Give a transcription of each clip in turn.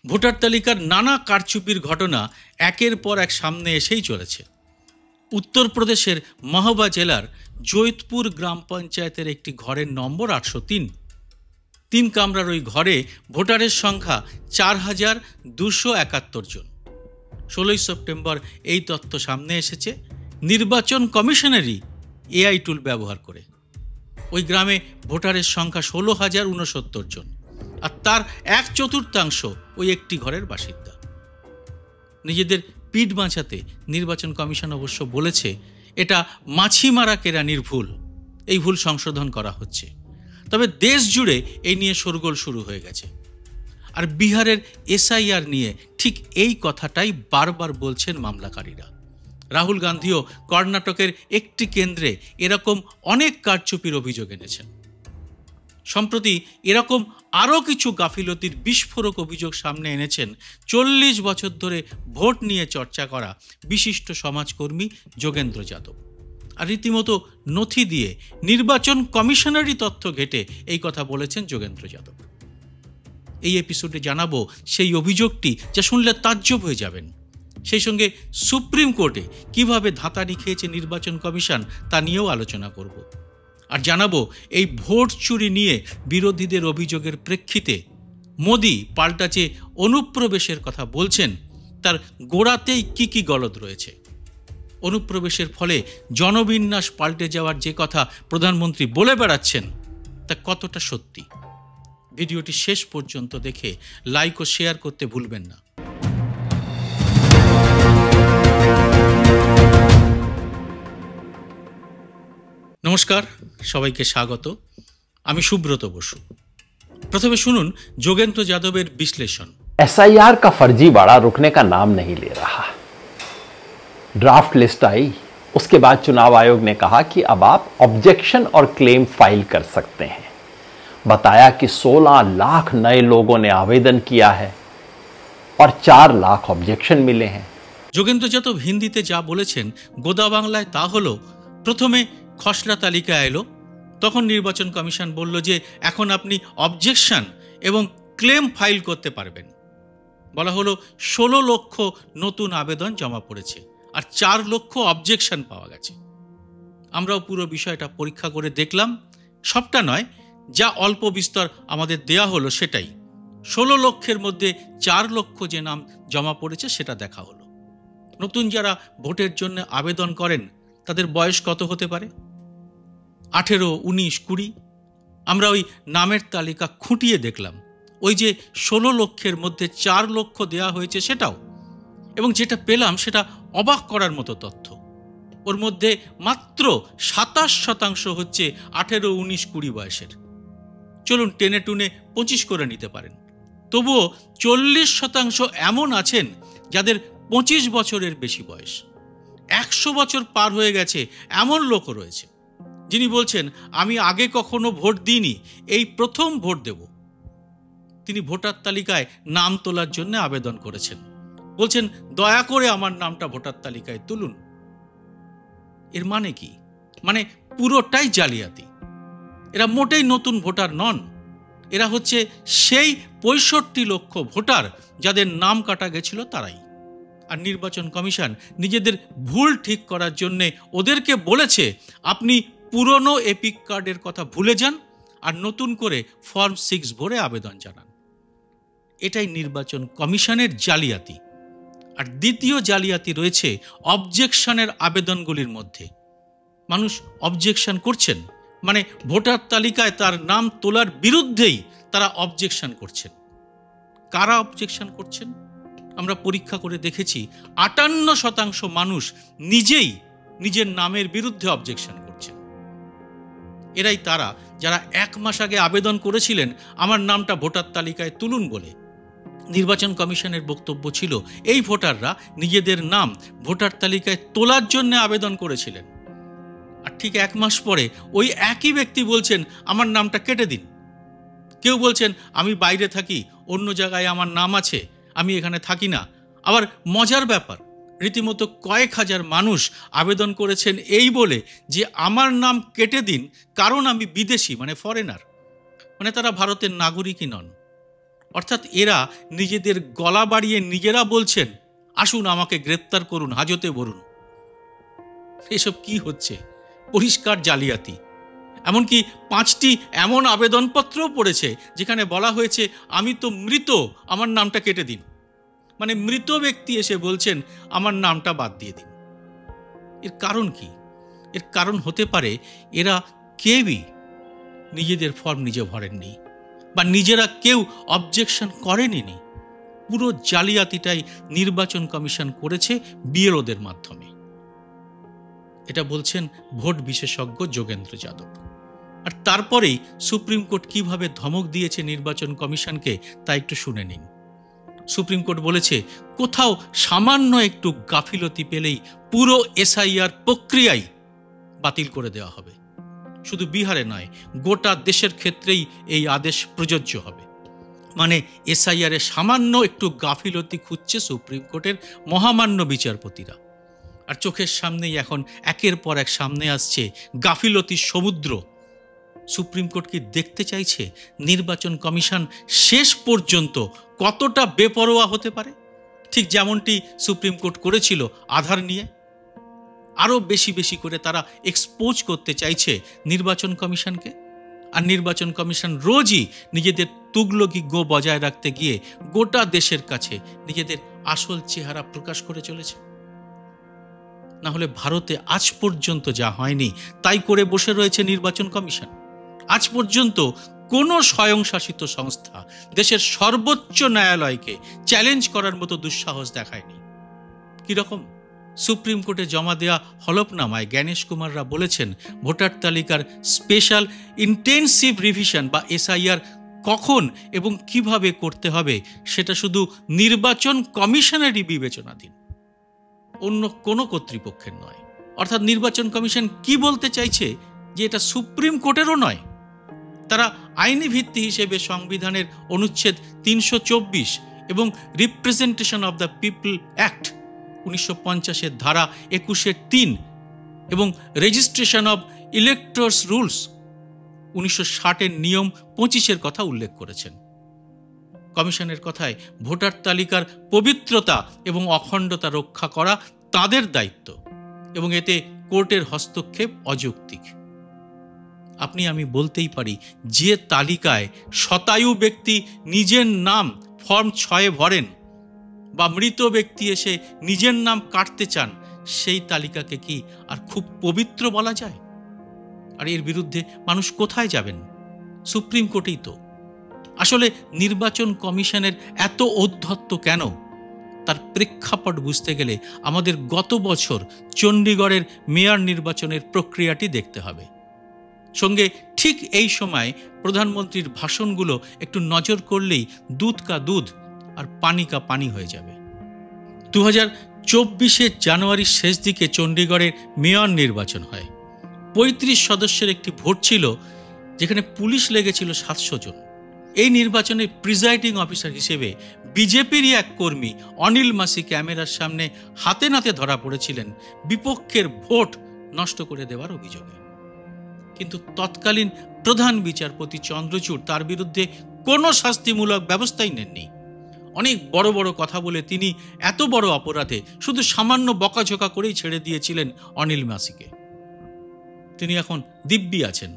Voter তালিকার নানা কারচুপির ঘটনা একের পর এক সামনে এসেই চলেছে। উত্তরপ্রদেশের মহবা জেলার জৈতপুর গ্রাম পঞ্চায়েতের একটি ঘরের নম্বর 803। 3 কামরার ওই ঘরে ভোটারের সংখ্যা 4,271 জন। 16 সেপ্টেম্বর এই তথ্য সামনে এসেছে নির্বাচন কমিশনেরই এআই টুল ব্যবহার করে। ওই গ্রামে ভোটারের সংখ্যা 16,069 জন, আর তার 1/4 ওই একটি ঘরের বাসিন্দা। নিজেদের পিঠ বাঁচাতে নির্বাচন কমিশন অবশ্য বলেছে এটা মাছি মারা কেরানির ভুল, এই ভুল সংশোধন করা হচ্ছে। তবে দেশ জুড়ে এই নিয়ে শোরগোল শুরু হয়ে গেছে। আর বিহারের এসআইআর নিয়ে ঠিক এই কথাটাই বারবার বলছেন মামলাকারীরা। রাহুল গান্ধীও কর্ণাটকের একটি কেন্দ্রে এরকম অনেক কারচুপির অভিযোগ এনেছেন। সম্প্রতি এরকম আরও কিছু গাফিলতির বিস্ফোরক অভিযোগ সামনে এনেছেন 40 বছর ধরে ভোট নিয়ে চর্চা করা বিশিষ্ট সমাজকর্মী যোগেন্দ্র যাদব। আর রীতিমতো নথি দিয়ে নির্বাচন কমিশনারই তথ্য ঘেঁটে এই কথা বলেছেন যোগেন্দ্র যাদব। এই এপিসোডে জানাবো সেই অভিযোগটি যা শুনলে তাজ্জব হয়ে যাবেন। সেই সঙ্গে সুপ্রিম কোর্টে কিভাবে ধাঁতানি খেয়েছে নির্বাচন কমিশন তা নিয়েও আলোচনা করব। আর জানাবো এই ভোট চুরি নিয়ে বিরোধীদের অভিযোগের প্রেক্ষিতে মোদি পাল্টা যে অনুপ্রবেশের কথা বলছেন তার গোড়াতেই কি গলদ রয়েছে। অনুপ্রবেশের ফলে জনবিন্যাস পাল্টে যাওয়ার যে কথা প্রধানমন্ত্রী বলে বেড়াচ্ছেন তা কতটা সত্যি। ভিডিওটি শেষ পর্যন্ত দেখে লাইক ও শেয়ার করতে ভুলবেন না। নমস্কার, সবাইকে স্বাগত। আমি সুব্রত বসু। প্রথমে শুনুন যোগেন্দ্র যাদবের বিশ্লেষণ। एसआईआर का फर्जीवाड़ा रुकने का नाम नहीं ले रहा। ड्राफ्ट लिस्ट आई, उसके बाद चुनाव आयोग ने कहा कि अब आप ऑब्जेक्शन और क्लेम फाइल कर सकते हैं। बताया कि 16 लाख नए लोगों ने आवेदन किया है और 4 लाख ऑब्जेक्शन मिले हैं। যোগেন্দ্র যাদব হিন্দিতে যা বলেছেন গোদা বাংলায় তা হলো, প্রথমে খসড়া তালিকা এলো, তখন নির্বাচন কমিশন বলল যে এখন আপনি অবজেকশন এবং ক্লেম ফাইল করতে পারবেন। বলা হলো 16 লক্ষ নতুন আবেদন জমা পড়েছে আর 4 লক্ষ অবজেকশন পাওয়া গেছে। আমরাও পুরো বিষয়টা পরীক্ষা করে দেখলাম। সবটা নয়, যা অল্প বিস্তর আমাদের দেয়া হলো সেটাই। 16 লক্ষের মধ্যে 4 লক্ষ যে নাম জমা পড়েছে সেটা দেখা হলো। নতুন যারা ভোটের জন্য আবেদন করেন তাদের বয়স কত হতে পারে? 18, 19, 20। আমরা ওই নামের তালিকা খুঁটিয়ে দেখলাম। ওই যে 16 লক্ষের মধ্যে 4 লক্ষ দেয়া হয়েছে সেটাও, এবং যেটা পেলাম সেটা অবাক করার মতো তথ্য। ওর মধ্যে মাত্র 27% হচ্ছে 18, 19, 20 বয়সের। চলুন টেনে টুনে 25 করে নিতে পারেন। তবুও 40% এমন আছেন যাদের 25 বছরের বেশি বয়স। 100 বছর পার হয়ে গেছে এমন লোকও রয়েছে যিনি বলছেন আমি আগে কখনো ভোট দিইনি, এই প্রথম ভোট দেব। তিনি ভোটার তালিকায় নাম তোলার জন্য আবেদন করেছেন। বলছেন দয়া করে আমার নামটা ভোটার তালিকায় তুলুন। এর মানে কি? মানে পুরোটাই জালিয়াতি। এরা মোটেই নতুন ভোটার নন। এরা হচ্ছে সেই 65 লক্ষ ভোটার যাদের নাম কাটা গেছিল তারাই। আর নির্বাচন কমিশন নিজেদের ভুল ঠিক করার জন্যে ওদেরকে বলেছে আপনি পুরনো এপিক কার্ডের কথা ভুলে যান আর নতুন করে ফর্ম 6 ভরে আবেদন জানান। এটাই নির্বাচন কমিশনের জালিয়াতি। আর দ্বিতীয় জালিয়াতি রয়েছে অবজেকশনের আবেদনগুলির মধ্যে। মানুষ অবজেকশন করছেন, মানে ভোটার তালিকায় তার নাম তোলার বিরুদ্ধেই তারা অবজেকশন করছেন। কারা অবজেকশন করছেন? আমরা পরীক্ষা করে দেখেছি 58% মানুষ নিজেই নিজের নামের বিরুদ্ধে অবজেকশন করছেন। এরাই তারা যারা 1 মাস আগে আবেদন করেছিলেন আমার নামটা ভোটার তালিকায় তুলুন বলে। নির্বাচন কমিশনের বক্তব্য ছিল এই ভোটাররা নিজেদের নাম ভোটার তালিকায় তোলার জন্য আবেদন করেছিলেন। আর ঠিক 1 মাস পরে ওই একই ব্যক্তি বলছেন আমার নামটা কেটে দিন। কেউ বলছেন আমি বাইরে থাকি, অন্য জায়গায় আমার নাম আছে, আমি এখানে থাকি না। আবার মজার ব্যাপার, রীতিমতো কয়েক হাজার মানুষ আবেদন করেছেন এই বলে যে আমার নাম কেটে দিন কারণ আমি বিদেশি, মানে ফরেনার, মানে তারা ভারতের নাগরিকই নন। অর্থাৎ এরা নিজেদের গলা বাড়িয়ে নিজেরা বলছেন, আসুন আমাকে গ্রেপ্তার করুন, হাজতে ভরুন। এসব কি হচ্ছে? পরিষ্কার জালিয়াতি। এমনকি 5টি এমন আবেদনপত্রও পড়েছে যেখানে বলা হয়েছে, আমি তো মৃত, আমার নামটা কেটে দিন। মানে মৃত ব্যক্তি এসে বলছেন, আমার নামটা বাদ দিয়ে দিন। এর কারণ কি? এর কারণ হতে পারে এরা কেউই নিজেদের ফর্ম নিজে ভরেননি, বা নিজেরা কেউ অবজেকশন করেনি। পুরো জালিয়াতিটাই নির্বাচন কমিশন করেছে বিএলওদের মাধ্যমে। এটা বলছেন ভোট বিশেষজ্ঞ যোগেন্দ্র যাদব। আর তারপরেই সুপ্রিম কোর্ট কিভাবে ধমক দিয়েছে নির্বাচন কমিশনকে তা একটু শুনে নিন। সুপ্রিম কোর্ট বলেছে, কোথাও সামান্য একটু গাফিলতি পেলেই পুরো এসআইআর প্রক্রিয়াই বাতিল করে দেওয়া হবে। শুধু বিহারে নয়, গোটা দেশের ক্ষেত্রেই এই আদেশ প্রযোজ্য হবে। মানে এসআইআর এ সামান্য একটু গাফিলতি খুঁজছে সুপ্রিম কোর্টের মহামান্য বিচারপতিরা। আর চোখের সামনেই এখন একের পর এক সামনে আসছে গাফিলতির সমুদ্র। সুপ্রিম কোর্ট কি দেখতে চাইছে নির্বাচন কমিশন শেষ পর্যন্ত কতটা বেপরোয়া হতে পারে? ঠিক যেমনটি সুপ্রিম কোর্ট করেছিল আধার নিয়ে। আরও বেশি বেশি করে তারা এক্সপোজ করতে চাইছে নির্বাচন কমিশনকে। আর নির্বাচন কমিশন রোজই নিজেদের তুগলকি গো বজায় রাখতে গিয়ে গোটা দেশের কাছে নিজেদের আসল চেহারা প্রকাশ করে চলেছে। না হলে ভারতে আজ পর্যন্ত যা হয়নি তাই করে বসে রয়েছে নির্বাচন কমিশন। আজ পর্যন্ত কোনো স্বয়ংশাসিত সংস্থা দেশের সর্বোচ্চ ন্যায়ালয়কে চ্যালেঞ্জ করার মতো দুঃসাহস দেখায়নি। কিরকম? সুপ্রিম কোর্টে জমা দেওয়া হলফনামায় জ্ঞানেশ কুমাররা বলেছেন, ভোটার তালিকার স্পেশাল ইন্টেনসিভ রিভিশন বা এসআইআর কখন এবং কিভাবে করতে হবে সেটা শুধু নির্বাচন কমিশনেরই বিবেচনাধীন, অন্য কোনো কর্তৃপক্ষের নয়। অর্থাৎ নির্বাচন কমিশন কি বলতে চাইছে যে এটা সুপ্রিম কোর্টেরও নয়। তারা আইনি ভিত্তি হিসেবে সংবিধানের অনুচ্ছেদ 324 এবং representation of the people act 1950 ধারা 21(3) এবং রেজিস্ট্রেশন অব ইলেক্টর্স রুলস 1960 নিয়ম 25 কথা উল্লেখ করেছেন। কমিশনের কথায় ভোটার তালিকার পবিত্রতা এবং অখণ্ডতা রক্ষা করা তাদের দায়িত্ব এবং এতে কোর্টের হস্তক্ষেপ অযৌক্তিক। আপনি আমি বলতেই পারি, যে তালিকায় শতায়ু ব্যক্তি নিজের নাম ফর্ম 6 ভরেন বা মৃত ব্যক্তি এসে নিজের নাম কাটতে চান, সেই তালিকাকে কি আর খুব পবিত্র বলা যায়? আর এর বিরুদ্ধে মানুষ কোথায় যাবেন? সুপ্রিম কোর্টেই তো। আসলে নির্বাচন কমিশনের এত ঔদ্ধত্য কেন, তার প্রেক্ষাপট বুঝতে গেলে আমাদের গত বছর চণ্ডীগড়ের মেয়র নির্বাচনের প্রক্রিয়াটি দেখতে হবে। সঙ্গে ঠিক এই সময় প্রধানমন্ত্রীর ভাষণগুলো একটু নজর করলেই দুধ কা দুধ আর পানি কা পানি হয়ে যাবে। 2024 জানুয়ারির শেষ দিকে চণ্ডীগড়ের মেয়র নির্বাচন হয়। 35 সদস্যের একটি ভোট ছিল, যেখানে পুলিশ লেগেছিল 700 জন। এই নির্বাচনে প্রিজাইডিং অফিসার হিসেবে বিজেপিরই এক কর্মী অনিল মাসি ক্যামেরার সামনে হাতে নাতে ধরা পড়েছিলেন বিপক্ষের ভোট নষ্ট করে দেওয়ার অভিযোগে। কিন্তু তৎকালীন প্রধান বিচারপতি চন্দ্রচূড় তার বিরুদ্ধে কোনো শাস্তিমূলক ব্যবস্থাই নেননি। অনেক বড় বড় কথা বলে তিনি এত বড় অপরাধে শুধু সামান্য বকাঝোকা করেই ছেড়ে দিয়েছিলেন অনিল মাসিকে। তিনি এখন দিব্যি আছেন।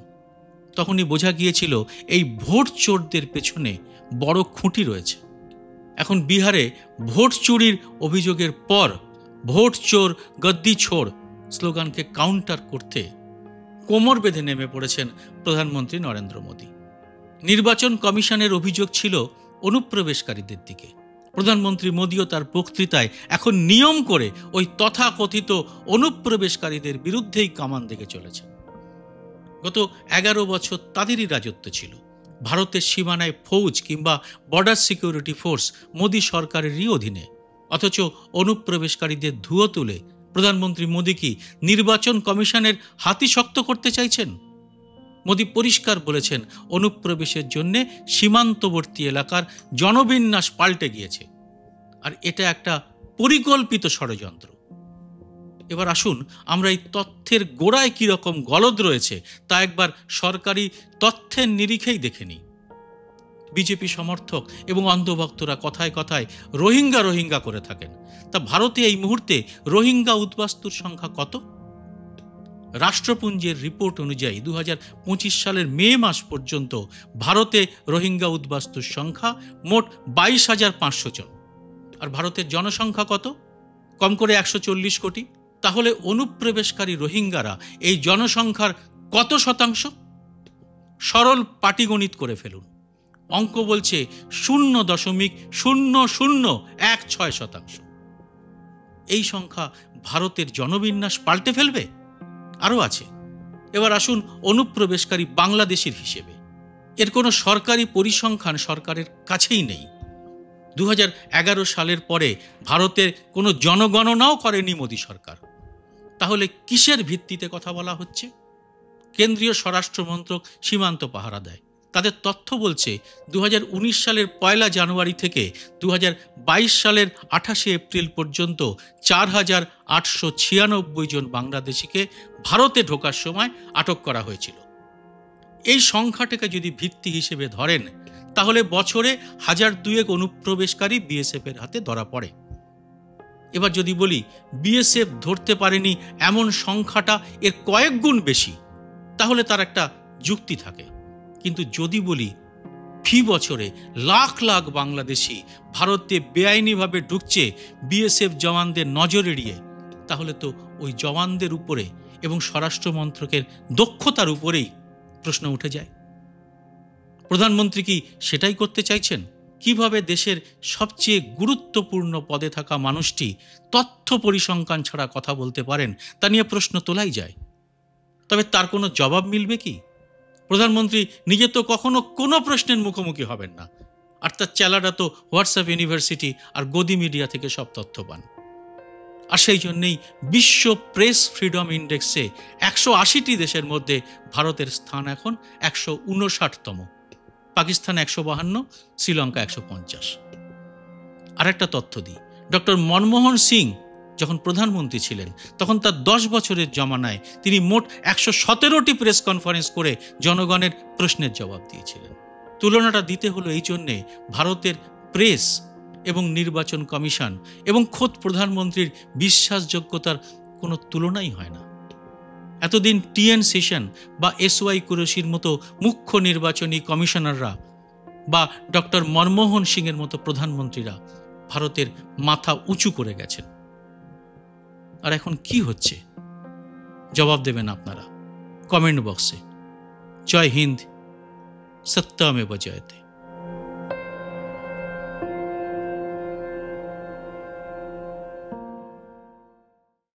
তখনই বোঝা গিয়েছিল এই ভোট চোরদের পেছনে বড় খুঁটি রয়েছে। এখন বিহারে ভোট চুরির অভিযোগের পর ভোট চোর গদ্দি ছোড় স্লোগানকে কাউন্টার করতে কোমর বেঁধে নেমে পড়েছেন প্রধানমন্ত্রী নরেন্দ্র মোদী। নির্বাচন কমিশনের অভিযোগ ছিল অনুপ্রবেশকারীদের দিকে। প্রধানমন্ত্রী মোদীও তার বক্তৃতায় এখন নিয়ম করে ওই তথাকথিত অনুপ্রবেশকারীদের বিরুদ্ধেই কামান দিকে চলেছেন। গত 11 বছর তাদেরই রাজত্ব ছিল। ভারতের সীমানায় ফৌজ কিংবা বর্ডার সিকিউরিটি ফোর্স মোদী সরকারেরই অধীনে। অথচ অনুপ্রবেশকারীদের ধুয়ো তুলে প্রধানমন্ত্রী মোদী কি নির্বাচন কমিশনের হাতি শক্ত করতে চাইছেন? মোদী পরিষ্কার বলেছেন, অনুপ্রবেশের জন্য সীমান্তবর্তী এলাকার জনবিন্যাস পাল্টে গিয়েছে, আর এটা একটা পরিকল্পিত ষড়যন্ত্র। এবার আসুন আমরা এই তথ্যের গোড়ায় কীরকম গলদ রয়েছে তা একবার সরকারি তথ্যের নিরিখেই দেখে নিই। বিজেপি সমর্থক এবং অন্ধভক্তরা কথায় কথায় রোহিঙ্গা রোহিঙ্গা করে থাকেন। তা ভারতে এই মুহূর্তে রোহিঙ্গা উদ্বাস্তুর সংখ্যা কত? রাষ্ট্রপুঞ্জের রিপোর্ট অনুযায়ী 2025 সালের মে মাস পর্যন্ত ভারতে রোহিঙ্গা উদ্বাস্তুর সংখ্যা মোট 22,500 জন। আর ভারতের জনসংখ্যা কত? কম করে 140 কোটি। তাহলে অনুপ্রবেশকারী রোহিঙ্গারা এই জনসংখ্যার কত শতাংশ? সরল পাটিগণিত করে ফেলুন। অঙ্ক বলছে 0.0016%। এই সংখ্যা ভারতের জনবিন্যাস পাল্টে ফেলবে? আরও আছে। এবার আসুন অনুপ্রবেশকারী বাংলাদেশের হিসেবে। এর কোনো সরকারি পরিসংখ্যান সরকারের কাছেই নেই। 2011 সালের পরে ভারতের কোনো জনগণনাও করেনি মোদী সরকার। তাহলে কিসের ভিত্তিতে কথা বলা হচ্ছে? কেন্দ্রীয় স্বরাষ্ট্র মন্ত্রক সীমান্ত পাহারা দেয়। তাদের তথ্য বলছে 2019 সালের 1 জানুয়ারি থেকে 2022 সালের 28 এপ্রিল পর্যন্ত 4,896 জন বাংলাদেশিকে ভারতে ঢোকার সময় আটক করা হয়েছিল। এই সংখ্যাটাকে যদি ভিত্তি হিসেবে ধরেন, তাহলে বছরে 1,002 অনুপ্রবেশকারী বিএসএফ এর হাতে ধরা পড়ে। এবার যদি বলি বিএসএফ ধরতে পারেনি এমন সংখ্যাটা এর কয়েক গুণ বেশি, তাহলে তার একটা যুক্তি থাকে। কিন্তু যদি বলি ফি বছরে লাখ লাখ বাংলাদেশি ভারতে বেআইনিভাবে ঢুকছে বিএসএফ জওয়ানদের নজর এড়িয়ে, তাহলে তো ওই জওয়ানদের উপরে এবং স্বরাষ্ট্র মন্ত্রকের দক্ষতার উপরেই প্রশ্ন উঠে যায়। প্রধানমন্ত্রী কি সেটাই করতে চাইছেন? কিভাবে দেশের সবচেয়ে গুরুত্বপূর্ণ পদে থাকা মানুষটি তথ্য পরিসংখ্যান ছাড়া কথা বলতে পারেন, তা নিয়ে প্রশ্ন তোলাই যায়। তবে তার কোনো জবাব মিলবে কি? প্রধানমন্ত্রী নিজে তো কখনো কোনো প্রশ্নের মুখোমুখি হবেন না, আর তার চেলারা তো হোয়াটসঅ্যাপ ইউনিভার্সিটি আর গদি মিডিয়া থেকে সব তথ্য পান। আর সেই জন্যেই বিশ্ব প্রেস ফ্রিডম ইন্ডেক্সে 180টি দেশের মধ্যে ভারতের স্থান এখন 159তম, পাকিস্তান 152, শ্রীলঙ্কা 150। আর একটা তথ্য দিই, ডক্টর মনমোহন সিং যখন প্রধানমন্ত্রী ছিলেন তখন তার 10 বছরের জমানায় তিনি মোট 117টি প্রেস কনফারেন্স করে জনগণের প্রশ্নের জবাব দিয়েছিলেন। তুলনাটা দিতে হলো এই জন্যে, ভারতের প্রেস এবং নির্বাচন কমিশন এবং খোদ প্রধানমন্ত্রীর বিশ্বাসযোগ্যতার কোনো তুলনাই হয় না। এতদিন টিএন সেশন বা এসওয়াই কুরেশির মতো মুখ্য নির্বাচনী কমিশনাররা বা ডক্টর মনমোহন সিংয়ের মতো প্রধানমন্ত্রীরা ভারতের মাথা উঁচু করে গেছেন। আর এখন কি হচ্ছে জবাব দেবেন আপনারা কমেন্ট বক্সে। জয় হিন্দ, সত্যমেব জয়তে।